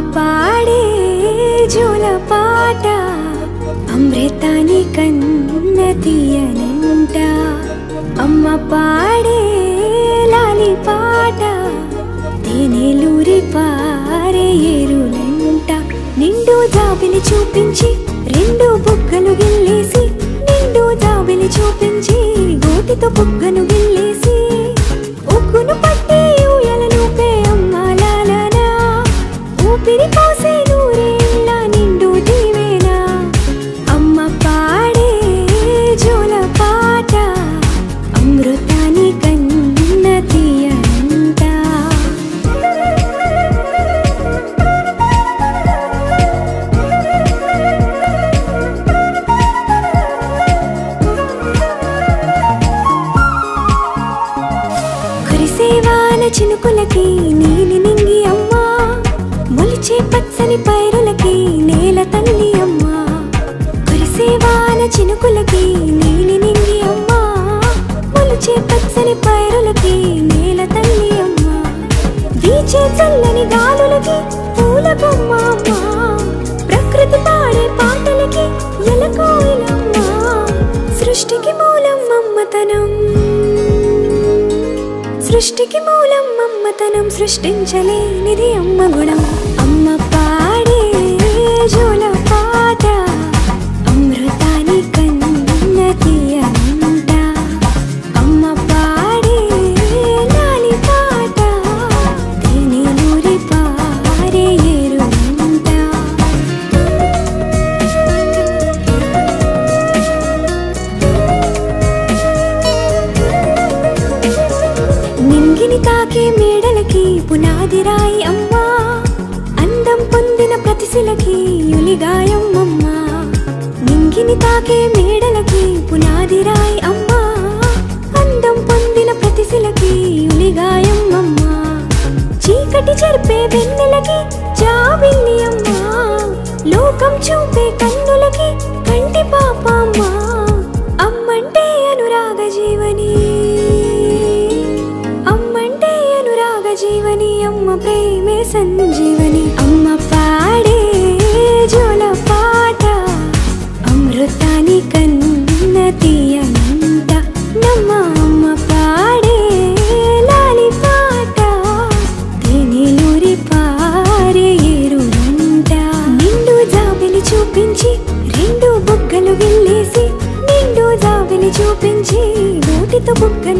పాడే జోల పాట అమృతాని కన్న తీయనంట అమ్మ పాడే లాలి పాట తేనెలూరి పారే ఏరులంట నిండు జాబిలి చూపించి రెండు బుగ్గలు గిల్లేసి నిండు జాబిలి చూపించి గోటితో బుగ్గను గిల్లేసి ఉక్కును పట్టి ఊయలను పే అమ్మ లాలనా ఊపిరి పోసే నూరేళ్ళ నిండు దీవేనా అమ్మ పాడే జోల పాట అమృతాని కన్న తీయనంట కురిసేవాన చినుకులకి నీలి నింగి అమ్మా మొలిచే పచ్చని పైరులకి నేల తల్లి అమ్మా కురిసేవాన చినుకులకి నీలి నింగి అమ్మా మొలిచే పచ్చని పైరులకి నేల తల్లి అమ్మా వీచే చల్లని గాలులకి పూల బొమ్మ అమ్మా ప్రకృతి పాడే పాటలకి ఎలకోయిలమ్మా సృష్టికి మూలం అమ్మతనం సృష్టికి మూలం అమ్మతనం సృష్టించలేనిది అమ్మ గుణం అమ్మ పాడే జోల పాట అమృతాని కన్న తీయనంట అమ్మ పాడే లాలి పాట తేనెలూరి పారే ఏరులంట నింగిని తాకే మేడలకి పునాది రాయి అమ్మా అందం పొందిన ప్రతిశిలకి యులిగాయం అమ్మా నింగిని తాకే మేడలకి పునాది రాయి అమ్మా అందం పొందిన ప్రతిశిలకి యులిగాయం అమ్మా చీకటి చెరిపే వెన్నెలకి జాబిల్లి అమ్మా లోకం చూపే కన్నులకి కంటి పాప అమ్మా అమ్మంటే అనురాగ జీవని అమ్మంటే అనురాగ జీవని అమ్మ ప్రేమే సంజీవని అమ్మ పాడే జోల పాట అమృతాని కన్న తీయనంట నమ్మ అమ్మ పాడే లాలి పాట తేనెలూరి పారే ఏరులంట నిండు జాబిలి చూపించి రెండు బుగ్గలు గిల్లేసి నిండు జాబిలి చూపించి గోటితో బుగ్గను